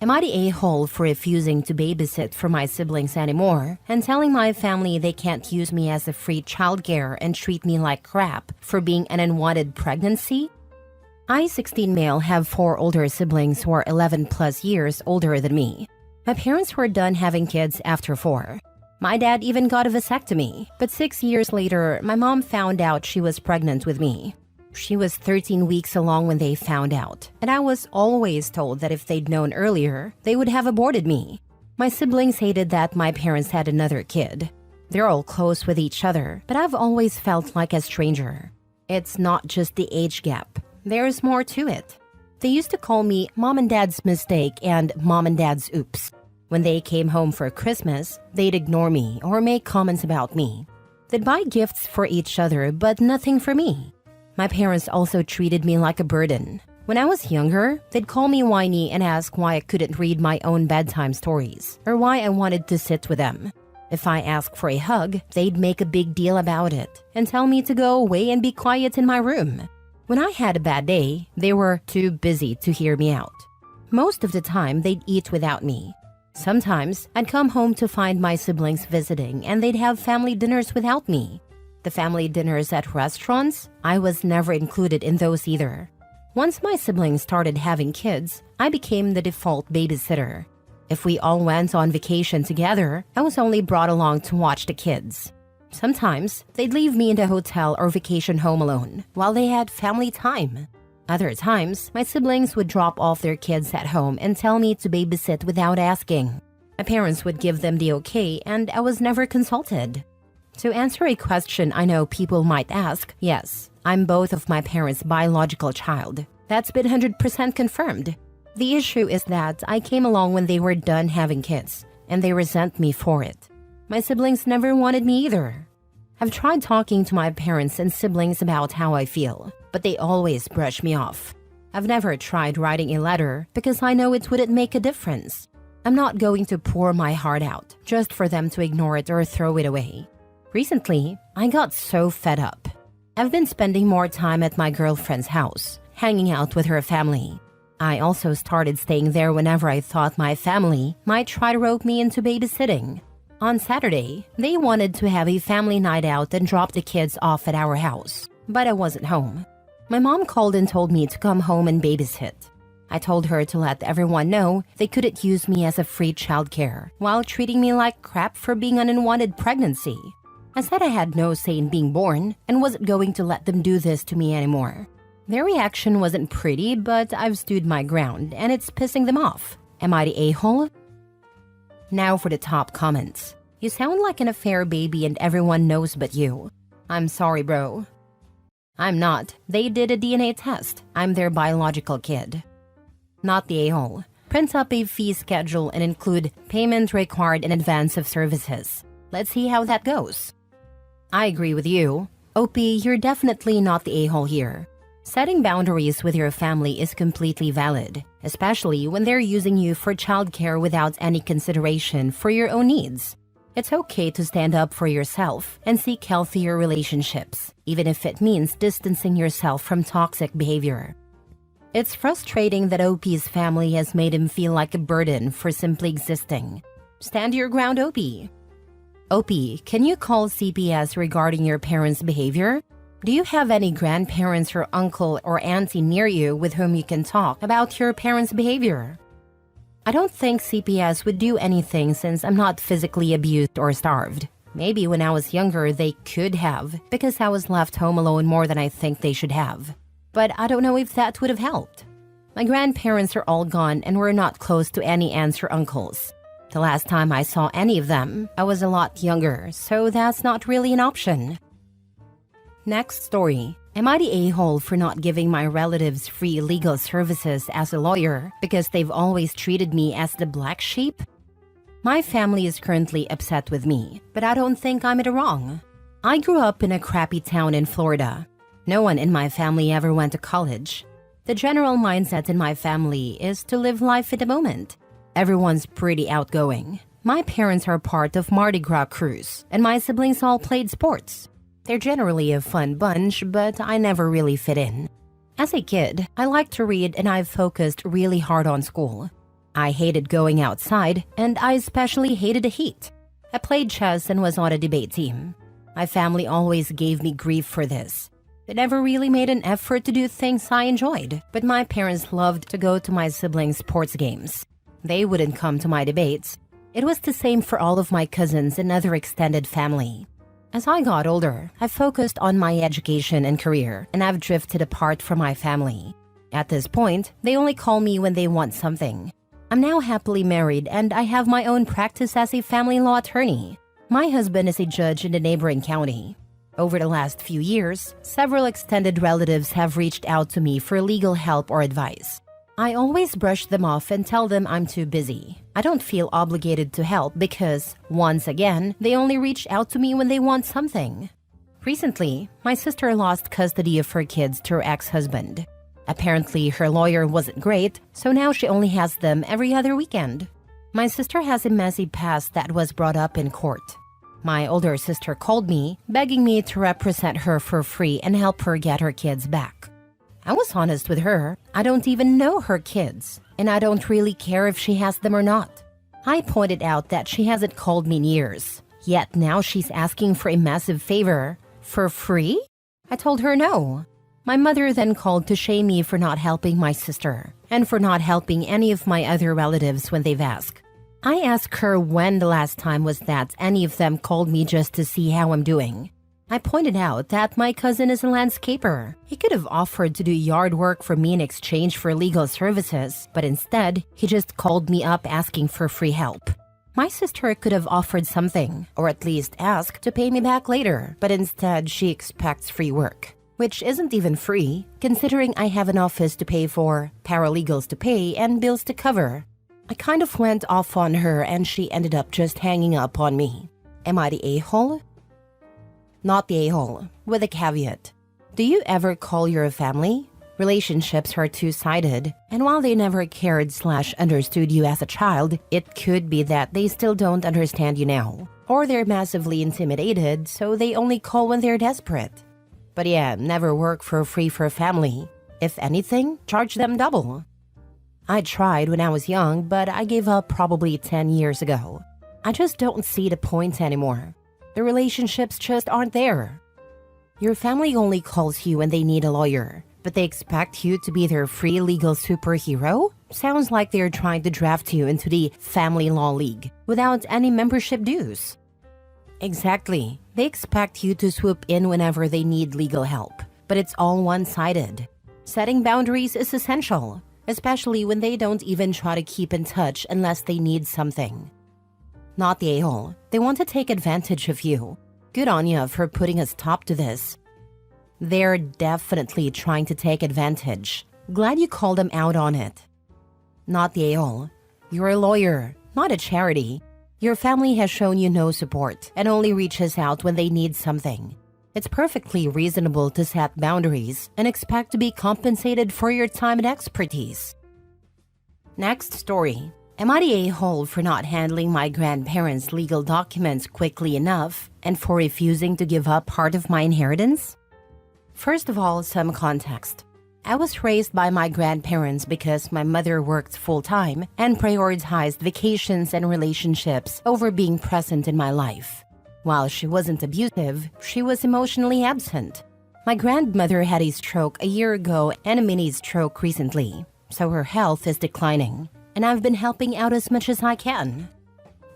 Am I the a-hole for refusing to babysit for my siblings anymore and telling my family they can't use me as a free childcare and treat me like crap for being an unwanted pregnancy? I, 16 male, have 4 older siblings who are 11 plus years older than me. My parents were done having kids after 4. My dad even got a vasectomy, but 6 years later, my mom found out she was pregnant with me. She was 13 weeks along when they found out, and I was always told that if they'd known earlier, they would have aborted me. My siblings hated that my parents had another kid. They're all close with each other, but I've always felt like a stranger. It's not just the age gap. There's more to it. They used to call me Mom and Dad's mistake and Mom and Dad's oops. When they came home for Christmas, they'd ignore me or make comments about me. They'd buy gifts for each other, but nothing for me. My parents also treated me like a burden. When I was younger, they'd call me whiny and ask why I couldn't read my own bedtime stories or why I wanted to sit with them. If I asked for a hug, they'd make a big deal about it and tell me to go away and be quiet in my room. When I had a bad day, they were too busy to hear me out. Most of the time, they'd eat without me. Sometimes, I'd come home to find my siblings visiting and they'd have family dinners without me. The family dinners at restaurants, I was never included in those either. Once my siblings started having kids, I became the default babysitter. If we all went on vacation together, I was only brought along to watch the kids. Sometimes, they'd leave me in the hotel or vacation home alone while they had family time. Other times, my siblings would drop off their kids at home and tell me to babysit without asking. My parents would give them the okay, and I was never consulted. To answer a question I know people might ask, yes, I'm both of my parents' biological child. That's been 100% confirmed. The issue is that I came along when they were done having kids, and they resent me for it. My siblings never wanted me either. I've tried talking to my parents and siblings about how I feel, but they always brush me off. I've never tried writing a letter because I know it wouldn't make a difference. I'm not going to pour my heart out just for them to ignore it or throw it away. Recently, I got so fed up. I've been spending more time at my girlfriend's house, hanging out with her family. I also started staying there whenever I thought my family might try to rope me into babysitting. On Saturday, they wanted to have a family night out and drop the kids off at our house, but I wasn't home. My mom called and told me to come home and babysit. I told her to let everyone know they couldn't use me as a free childcare while treating me like crap for being an unwanted pregnancy. I said I had no say in being born and wasn't going to let them do this to me anymore. Their reaction wasn't pretty, but I've stood my ground and it's pissing them off. Am I the a-hole? Now for the top comments. You sound like an affair baby and everyone knows but you. I'm sorry, bro. I'm not. They did a DNA test. I'm their biological kid. Not the a-hole. Print up a fee schedule and include payment required in advance of services. Let's see how that goes. I agree with you. OP, you're definitely not the a-hole here. Setting boundaries with your family is completely valid, especially when they're using you for childcare without any consideration for your own needs. It's okay to stand up for yourself and seek healthier relationships, even if it means distancing yourself from toxic behavior. It's frustrating that OP's family has made him feel like a burden for simply existing. Stand your ground, OP. OP, can you call CPS regarding your parents' behavior? Do you have any grandparents or uncle or auntie near you with whom you can talk about your parents' behavior? I don't think CPS would do anything since I'm not physically abused or starved. Maybe when I was younger they could have, because I was left home alone more than I think they should have. But I don't know if that would have helped. My grandparents are all gone and we're not close to any aunts or uncles. The last time I saw any of them, I was a lot younger, so that's not really an option. Next story. Am I the a-hole for not giving my relatives free legal services as a lawyer because they've always treated me as the black sheep? My family is currently upset with me, but I don't think I'm in the wrong. I grew up in a crappy town in Florida. No one in my family ever went to college. The general mindset in my family is to live life in the moment. Everyone's pretty outgoing. My parents are part of Mardi Gras crews, and my siblings all played sports. They're generally a fun bunch, but I never really fit in. As a kid, I liked to read and I've focused really hard on school. I hated going outside, and I especially hated the heat. I played chess and was on a debate team. My family always gave me grief for this. They never really made an effort to do things I enjoyed, but my parents loved to go to my siblings' sports games. They wouldn't come to my debates. It was the same for all of my cousins and other extended family. As I got older, I focused on my education and career, and I've drifted apart from my family. At this point, they only call me when they want something. I'm now happily married, and I have my own practice as a family law attorney. My husband is a judge in the neighboring county. Over the last few years, several extended relatives have reached out to me for legal help or advice. I always brush them off and tell them I'm too busy. I don't feel obligated to help because, once again, they only reach out to me when they want something. Recently, my sister lost custody of her kids to her ex-husband. Apparently, her lawyer wasn't great, so now she only has them every other weekend. My sister has a messy past that was brought up in court. My older sister called me, begging me to represent her for free and help her get her kids back. I was honest with her. I don't even know her kids, and I don't really care if she has them or not. I pointed out that she hasn't called me in years, yet now she's asking for a massive favor. For free? I told her no. My mother then called to shame me for not helping my sister, and for not helping any of my other relatives when they've asked. I asked her when the last time was that any of them called me just to see how I'm doing. I pointed out that my cousin is a landscaper. He could have offered to do yard work for me in exchange for legal services, but instead, he just called me up asking for free help. My sister could have offered something, or at least asked to pay me back later, but instead she expects free work, which isn't even free, considering I have an office to pay for, paralegals to pay, and bills to cover. I kind of went off on her and she ended up just hanging up on me. Am I the a-hole? Not the a-hole, with a caveat. Do you ever call your family? Relationships are two-sided, and while they never cared/understood you as a child, it could be that they still don't understand you now. Or they're massively intimidated, so they only call when they're desperate. But yeah, never work for free for family. If anything, charge them double. I tried when I was young, but I gave up probably 10 years ago. I just don't see the point anymore. The relationships just aren't there. Your family only calls you when they need a lawyer, but they expect you to be their free legal superhero? Sounds like they're trying to draft you into the family law league without any membership dues. Exactly. They expect you to swoop in whenever they need legal help, but it's all one-sided. Setting boundaries is essential, especially when they don't even try to keep in touch unless they need something. Not the a-hole. They want to take advantage of you. Good on you for putting a stop to this. They're definitely trying to take advantage. Glad you called them out on it. Not the a-hole. You're a lawyer, not a charity. Your family has shown you no support and only reaches out when they need something. It's perfectly reasonable to set boundaries and expect to be compensated for your time and expertise. Next story. Am I the a-hole for not handling my grandparents' legal documents quickly enough and for refusing to give up part of my inheritance? First of all, some context. I was raised by my grandparents because my mother worked full-time and prioritized vacations and relationships over being present in my life. While she wasn't abusive, she was emotionally absent. My grandmother had a stroke a year ago and a mini stroke recently, so her health is declining, and I've been helping out as much as I can.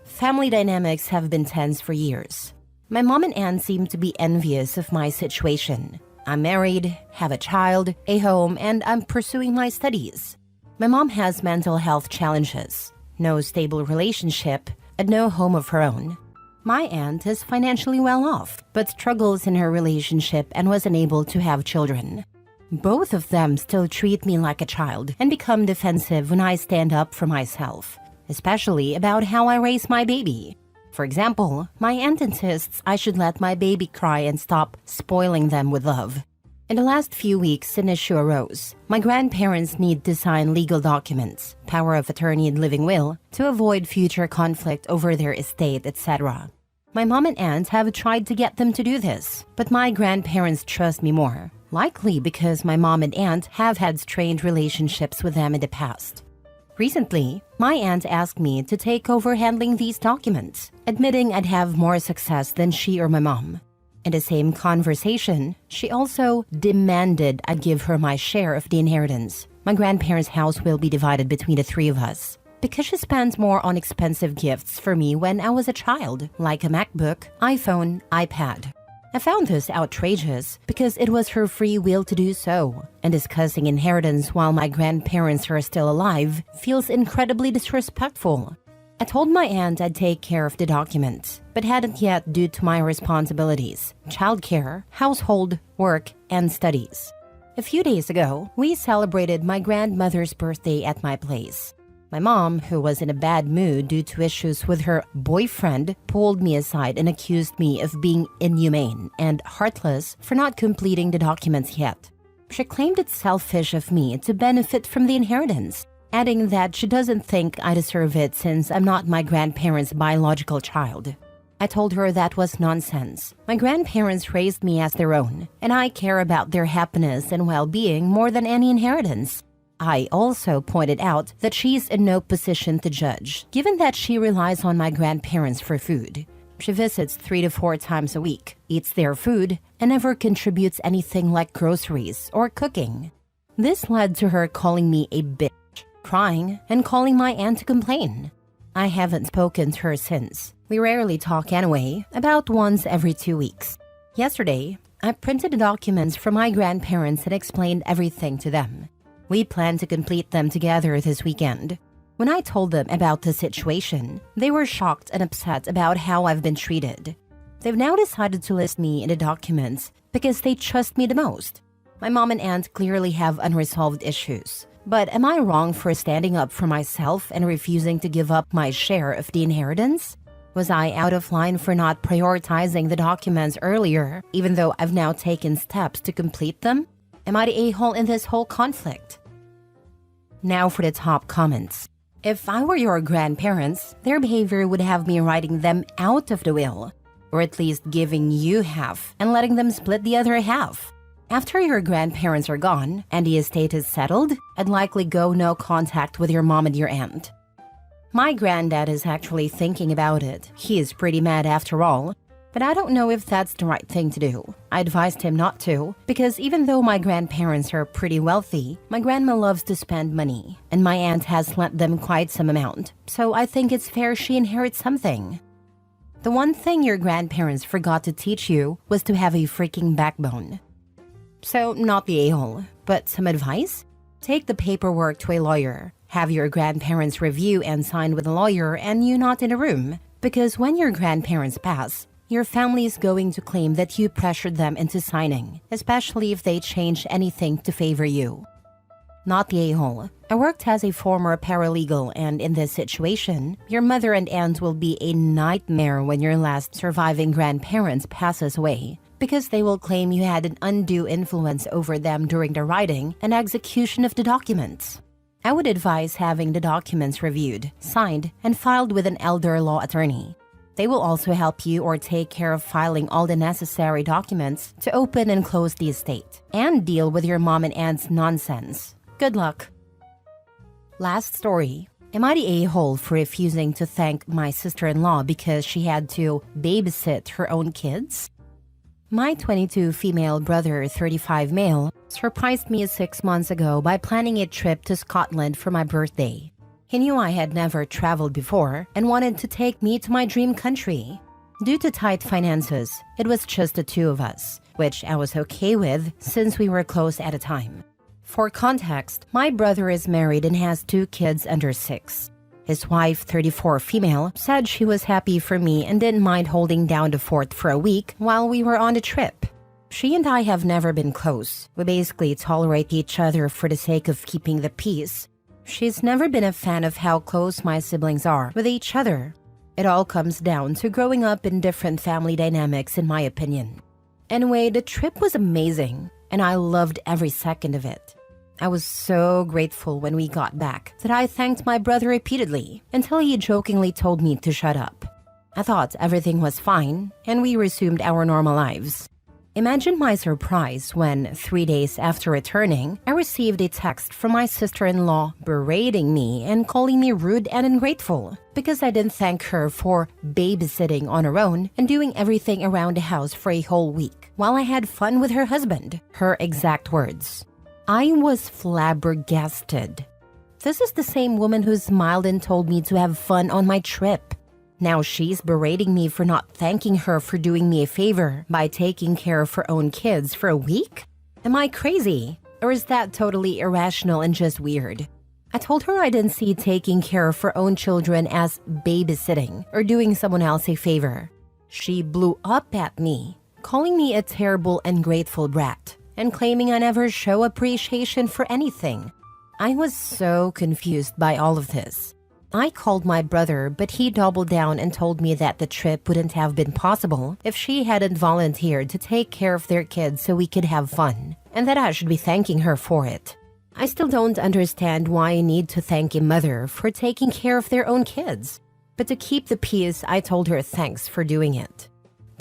Family dynamics have been tense for years. My mom and aunt seem to be envious of my situation. I'm married, have a child, a home, and I'm pursuing my studies. My mom has mental health challenges, no stable relationship, and no home of her own. My aunt is financially well off, but struggles in her relationship and was unable to have children. Both of them still treat me like a child and become defensive when I stand up for myself, especially about how I raise my baby. For example, my aunt insists I should let my baby cry and stop spoiling them with love. In the last few weeks, an issue arose. My grandparents need to sign legal documents, power of attorney and living will, to avoid future conflict over their estate, etc. My mom and aunt have tried to get them to do this, but my grandparents trust me more. Likely because my mom and aunt have had strained relationships with them in the past. Recently, my aunt asked me to take over handling these documents, admitting I'd have more success than she or my mom. In the same conversation, she also demanded I give her my share of the inheritance. My grandparents' house will be divided between the three of us, because she spends more on expensive gifts for me when I was a child, like a MacBook, iPhone, iPad. I found this outrageous because it was her free will to do so, and discussing inheritance while my grandparents are still alive feels incredibly disrespectful. I told my aunt I'd take care of the documents, but hadn't yet due to my responsibilities, childcare, household, work, and studies. A few days ago, we celebrated my grandmother's birthday at my place. My mom, who was in a bad mood due to issues with her boyfriend, pulled me aside and accused me of being inhumane and heartless for not completing the documents yet. She claimed it's selfish of me to benefit from the inheritance, adding that she doesn't think I deserve it since I'm not my grandparents' biological child. I told her that was nonsense. My grandparents raised me as their own, and I care about their happiness and well-being more than any inheritance. I also pointed out that she's in no position to judge, given that she relies on my grandparents for food. She visits 3 to 4 times a week, eats their food, and never contributes anything like groceries or cooking. This led to her calling me a bitch, crying, and calling my aunt to complain. I haven't spoken to her since. We rarely talk anyway, about once every 2 weeks. Yesterday, I printed the documents from my grandparents and explained everything to them. We plan to complete them together this weekend. When I told them about the situation, they were shocked and upset about how I've been treated. They've now decided to list me in the documents because they trust me the most. My mom and aunt clearly have unresolved issues. But am I wrong for standing up for myself and refusing to give up my share of the inheritance? Was I out of line for not prioritizing the documents earlier, even though I've now taken steps to complete them? Am I the a-hole in this whole conflict? Now for the top comments. If I were your grandparents, their behavior would have me writing them out of the will, or at least giving you half and letting them split the other half. After your grandparents are gone and the estate is settled, I'd likely go no contact with your mom and your aunt. My granddad is actually thinking about it. He is pretty mad after all, but I don't know if that's the right thing to do. I advised him not to, because even though my grandparents are pretty wealthy, my grandma loves to spend money, and my aunt has lent them quite some amount, so I think it's fair she inherits something. The one thing your grandparents forgot to teach you was to have a freaking backbone. So, not the a-hole, but some advice? Take the paperwork to a lawyer. Have your grandparents review and sign with a lawyer and you not in a room, because when your grandparents pass, your family is going to claim that you pressured them into signing, especially if they change anything to favor you. Not the a-hole. I worked as a former paralegal, and in this situation, your mother and aunt will be a nightmare when your last surviving grandparents passes away, because they will claim you had an undue influence over them during the writing and execution of the documents. I would advise having the documents reviewed, signed, and filed with an elder law attorney. They will also help you or take care of filing all the necessary documents to open and close the estate, and deal with your mom and aunt's nonsense. Good luck. Last story. Am I the a-hole for refusing to thank my sister-in-law because she had to babysit her own kids? My 22 female brother, 35 male, surprised me 6 months ago by planning a trip to Scotland for my birthday. He knew I had never traveled before and wanted to take me to my dream country. Due to tight finances, it was just the two of us, which I was okay with since we were close at the time. For context, my brother is married and has 2 kids under 6. His wife, 34 female, said she was happy for me and didn't mind holding down the fort for a week while we were on the trip. She and I have never been close. We basically tolerate each other for the sake of keeping the peace. She's never been a fan of how close my siblings are with each other. It all comes down to growing up in different family dynamics, in my opinion. Anyway, the trip was amazing, and I loved every second of it. I was so grateful when we got back that I thanked my brother repeatedly until he jokingly told me to shut up. I thought everything was fine, and we resumed our normal lives. Imagine my surprise when, 3 days after returning, I received a text from my sister-in-law berating me and calling me rude and ungrateful because I didn't thank her for babysitting on her own and doing everything around the house for a whole week while I had fun with her husband. Her exact words. I was flabbergasted. This is the same woman who smiled and told me to have fun on my trip. Now she's berating me for not thanking her for doing me a favor by taking care of her own kids for a week? Am I crazy? Or is that totally irrational and just weird? I told her I didn't see taking care of her own children as babysitting or doing someone else a favor. She blew up at me, calling me a terrible and ungrateful brat and claiming I never show appreciation for anything. I was so confused by all of this. I called my brother, but he doubled down and told me that the trip wouldn't have been possible if she hadn't volunteered to take care of their kids so we could have fun, and that I should be thanking her for it. I still don't understand why I need to thank a mother for taking care of their own kids. But to keep the peace, I told her thanks for doing it.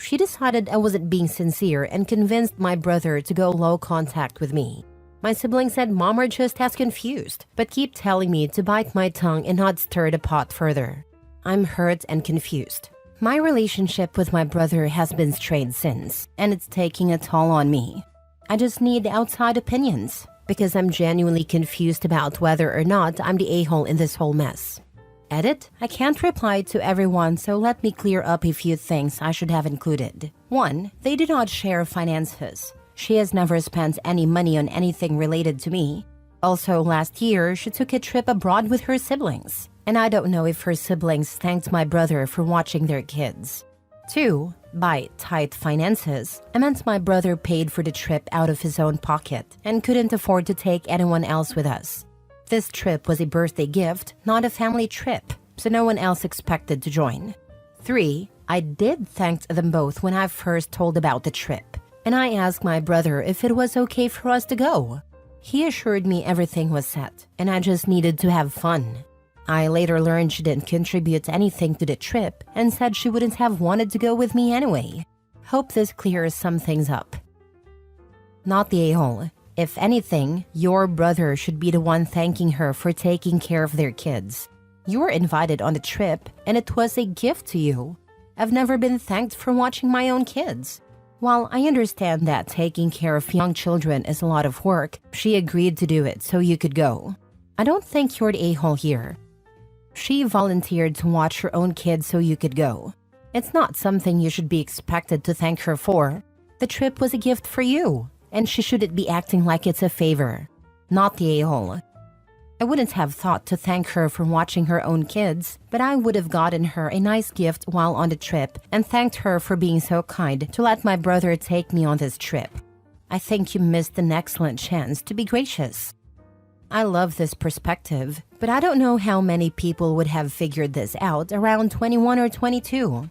She decided I wasn't being sincere and convinced my brother to go low contact with me. My siblings said Mom are just as confused, but keep telling me to bite my tongue and not stir the pot further. I'm hurt and confused. My relationship with my brother has been strained since, and it's taking a toll on me. I just need outside opinions, because I'm genuinely confused about whether or not I'm the a-hole in this whole mess. Edit, I can't reply to everyone, so let me clear up a few things I should have included. 1. They do not share finances. She has never spent any money on anything related to me. Also, last year, she took a trip abroad with her siblings, and I don't know if her siblings thanked my brother for watching their kids. 2. By tight finances, I meant my brother paid for the trip out of his own pocket and couldn't afford to take anyone else with us. This trip was a birthday gift, not a family trip, so no one else expected to join. 3. I did thank them both when I first told about the trip, and I asked my brother if it was okay for us to go. He assured me everything was set, and I just needed to have fun. I later learned she didn't contribute anything to the trip and said she wouldn't have wanted to go with me anyway. Hope this clears some things up. Not the a-hole. If anything, your brother should be the one thanking her for taking care of their kids. You were invited on the trip, and it was a gift to you. I've never been thanked for watching my own kids. While I understand that taking care of young children is a lot of work, she agreed to do it so you could go. I don't think you're the a-hole here. She volunteered to watch her own kids so you could go. It's not something you should be expected to thank her for. The trip was a gift for you, and she shouldn't be acting like it's a favor. Not the a-hole. I wouldn't have thought to thank her for watching her own kids, but I would have gotten her a nice gift while on the trip and thanked her for being so kind to let my brother take me on this trip. I think you missed an excellent chance to be gracious. I love this perspective, but I don't know how many people would have figured this out around 21 or 22.